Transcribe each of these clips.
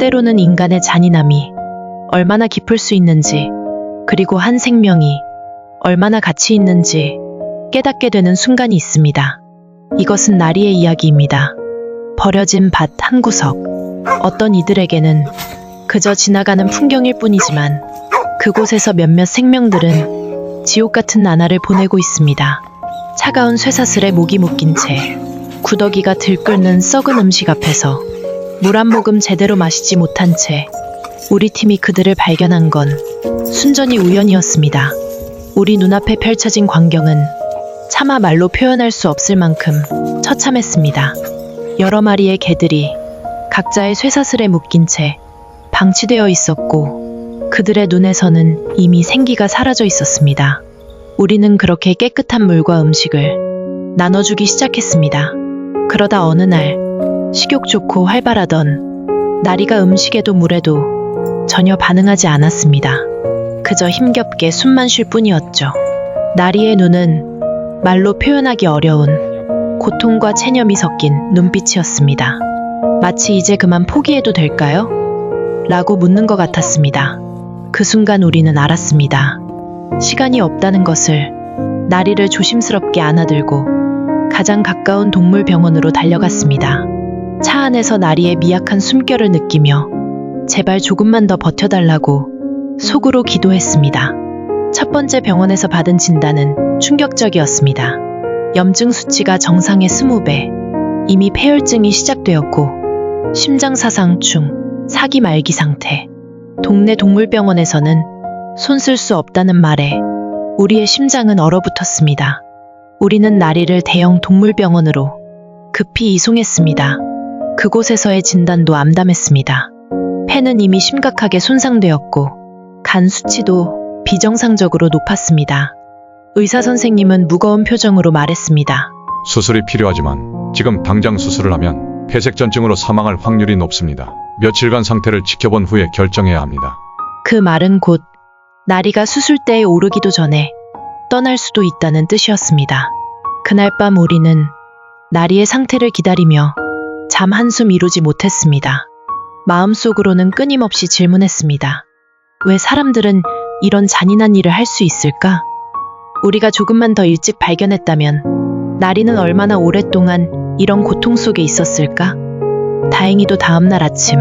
때로는 인간의 잔인함이 얼마나 깊을 수 있는지, 그리고 한 생명이 얼마나 가치 있는지 깨닫게 되는 순간이 있습니다. 이것은 나리의 이야기입니다. 버려진 밭 한 구석. 어떤 이들에게는 그저 지나가는 풍경일 뿐이지만 그곳에서 몇몇 생명들은 지옥 같은 나날을 보내고 있습니다. 차가운 쇠사슬에 목이 묶인 채 구더기가 들끓는 썩은 음식 앞에서 물 한 모금 제대로 마시지 못한 채 우리 팀이 그들을 발견한 건 순전히 우연이었습니다. 우리 눈앞에 펼쳐진 광경은 차마 말로 표현할 수 없을 만큼 처참했습니다. 여러 마리의 개들이 각자의 쇠사슬에 묶인 채 방치되어 있었고 그들의 눈에서는 이미 생기가 사라져 있었습니다. 우리는 그렇게 깨끗한 물과 음식을 나눠주기 시작했습니다. 그러다 어느 날 식욕 좋고 활발하던 나리가 음식에도 물에도 전혀 반응하지 않았습니다. 그저 힘겹게 숨만 쉴 뿐이었죠. 나리의 눈은 말로 표현하기 어려운 고통과 체념이 섞인 눈빛이었습니다. 마치 이제 그만 포기해도 될까요? 라고 묻는 것 같았습니다. 그 순간 우리는 알았습니다. 시간이 없다는 것을. 나리를 조심스럽게 안아들고 가장 가까운 동물병원으로 달려갔습니다. 차 안에서 나리의 미약한 숨결을 느끼며 제발 조금만 더 버텨달라고 속으로 기도했습니다. 첫 번째 병원에서 받은 진단은 충격적이었습니다. 염증 수치가 정상의 20배, 이미 폐혈증이 시작되었고 심장사상충, 사기 말기 상태. 동네 동물병원에서는 손 쓸 수 없다는 말에 우리의 심장은 얼어붙었습니다. 우리는 나리를 대형 동물병원으로 급히 이송했습니다. 그곳에서의 진단도 암담했습니다. 폐는 이미 심각하게 손상되었고 간 수치도 비정상적으로 높았습니다. 의사 선생님은 무거운 표정으로 말했습니다. 수술이 필요하지만 지금 당장 수술을 하면 폐색전증으로 사망할 확률이 높습니다. 며칠간 상태를 지켜본 후에 결정해야 합니다. 그 말은 곧 나리가 수술대에 오르기도 전에 떠날 수도 있다는 뜻이었습니다. 그날 밤 우리는 나리의 상태를 기다리며 잠 한숨 이루지 못했습니다. 마음속으로는 끊임없이 질문했습니다. 왜 사람들은 이런 잔인한 일을 할 수 있을까? 우리가 조금만 더 일찍 발견했다면 나리는 얼마나 오랫동안 이런 고통 속에 있었을까? 다행히도 다음날 아침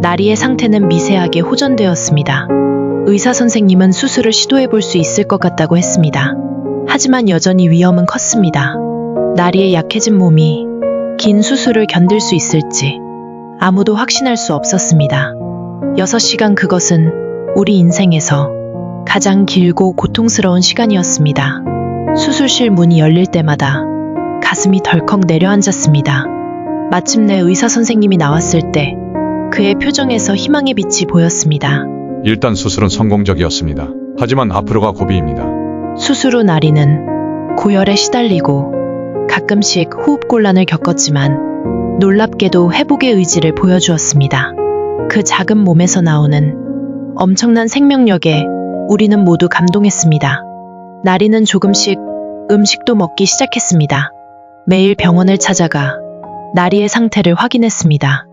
나리의 상태는 미세하게 호전되었습니다. 의사 선생님은 수술을 시도해 볼 수 있을 것 같다고 했습니다. 하지만 여전히 위험은 컸습니다. 나리의 약해진 몸이 긴 수술을 견딜 수 있을지 아무도 확신할 수 없었습니다. 6시간, 그것은 우리 인생에서 가장 길고 고통스러운 시간이었습니다. 수술실 문이 열릴 때마다 가슴이 덜컥 내려앉았습니다. 마침내 의사 선생님이 나왔을 때 그의 표정에서 희망의 빛이 보였습니다. 일단 수술은 성공적이었습니다. 하지만 앞으로가 고비입니다. 수술 후 나리는 고열에 시달리고 가끔씩 호흡곤란을 겪었지만 놀랍게도 회복의 의지를 보여주었습니다. 그 작은 몸에서 나오는 엄청난 생명력에 우리는 모두 감동했습니다. 나리는 조금씩 음식도 먹기 시작했습니다. 매일 병원을 찾아가 나리의 상태를 확인했습니다.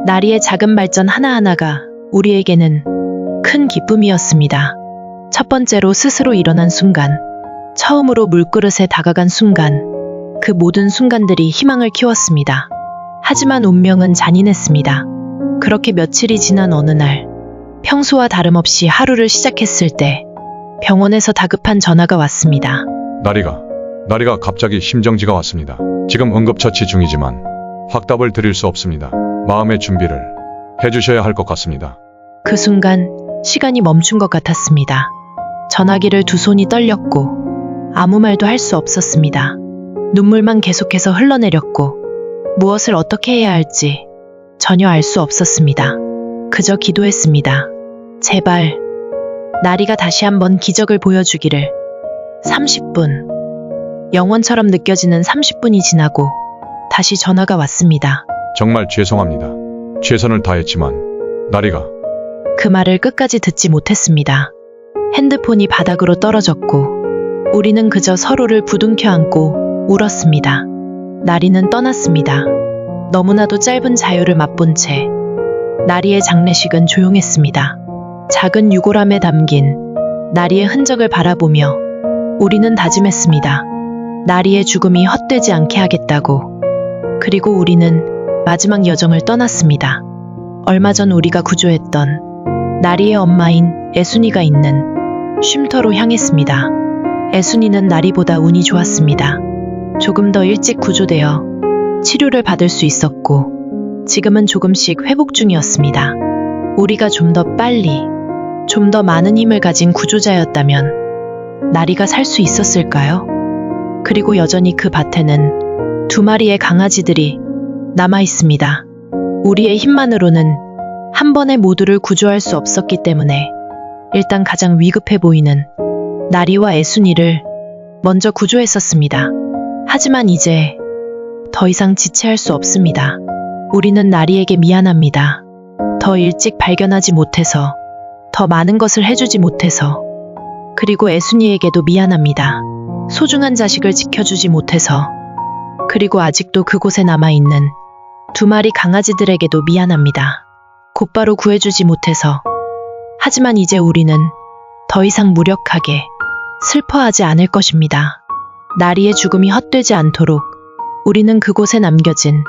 나리의 작은 발전 하나하나가 우리에게는 큰 기쁨이었습니다. 첫 번째로 스스로 일어난 순간, 처음으로 물그릇에 다가간 순간, 그 모든 순간들이 희망을 키웠습니다. 하지만 운명은 잔인했습니다. 그렇게 며칠이 지난 어느 날, 평소와 다름없이 하루를 시작했을 때 병원에서 다급한 전화가 왔습니다. 나리가 갑자기 심정지가 왔습니다. 지금 응급처치 중이지만 확답을 드릴 수 없습니다. 마음의 준비를 해주셔야 할 것 같습니다. 그 순간 시간이 멈춘 것 같았습니다. 전화기를 두 손이 떨렸고 아무 말도 할 수 없었습니다. 눈물만 계속해서 흘러내렸고 무엇을 어떻게 해야 할지 전혀 알 수 없었습니다. 그저 기도했습니다. 제발 나리가 다시 한번 기적을 보여주기를. 30분. 영원처럼 느껴지는 30분이 지나고 다시 전화가 왔습니다. 정말 죄송합니다. 최선을 다했지만 나리가. 그 말을 끝까지 듣지 못했습니다. 핸드폰이 바닥으로 떨어졌고 우리는 그저 서로를 부둥켜 안고 울었습니다. 나리는 떠났습니다. 너무나도 짧은 자유를 맛본 채 나리의 장례식은 조용했습니다. 작은 유골함에 담긴 나리의 흔적을 바라보며 우리는 다짐했습니다. 나리의 죽음이 헛되지 않게 하겠다고. 그리고 우리는 마지막 여정을 떠났습니다. 얼마 전 우리가 구조했던 나리의 엄마인 애순이가 있는 쉼터로 향했습니다. 애순이는 나리보다 운이 좋았습니다. 조금 더 일찍 구조되어 치료를 받을 수 있었고 지금은 조금씩 회복 중이었습니다. 우리가 좀 더 빨리, 좀 더 많은 힘을 가진 구조자였다면 나리가 살 수 있었을까요? 그리고 여전히 그 밭에는 2마리의 강아지들이 남아 있습니다. 우리의 힘만으로는 한 번에 모두를 구조할 수 없었기 때문에 일단 가장 위급해 보이는 나리와 애순이를 먼저 구조했었습니다. 하지만 이제 더 이상 지체할 수 없습니다. 우리는 나리에게 미안합니다. 더 일찍 발견하지 못해서, 더 많은 것을 해주지 못해서, 그리고 애순이에게도 미안합니다. 소중한 자식을 지켜주지 못해서, 그리고 아직도 그곳에 남아있는 2마리 강아지들에게도 미안합니다. 곧바로 구해주지 못해서. 하지만 이제 우리는 더 이상 무력하게 슬퍼하지 않을 것입니다. 나리의 죽음이 헛되지 않도록 우리는 그곳에 남겨진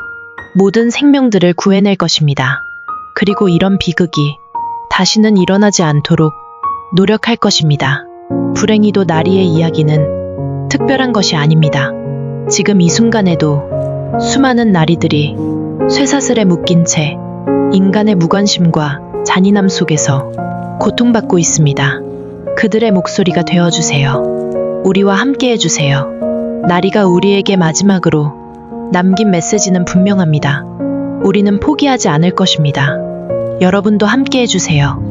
모든 생명들을 구해낼 것입니다. 그리고 이런 비극이 다시는 일어나지 않도록 노력할 것입니다. 불행히도 나리의 이야기는 특별한 것이 아닙니다. 지금 이 순간에도 수많은 나리들이 쇠사슬에 묶인 채 인간의 무관심과 잔인함 속에서 고통받고 있습니다. 그들의 목소리가 되어주세요. 우리와 함께 해주세요. 나리가 우리에게 마지막으로 남긴 메시지는 분명합니다. 우리는 포기하지 않을 것입니다. 여러분도 함께 해주세요.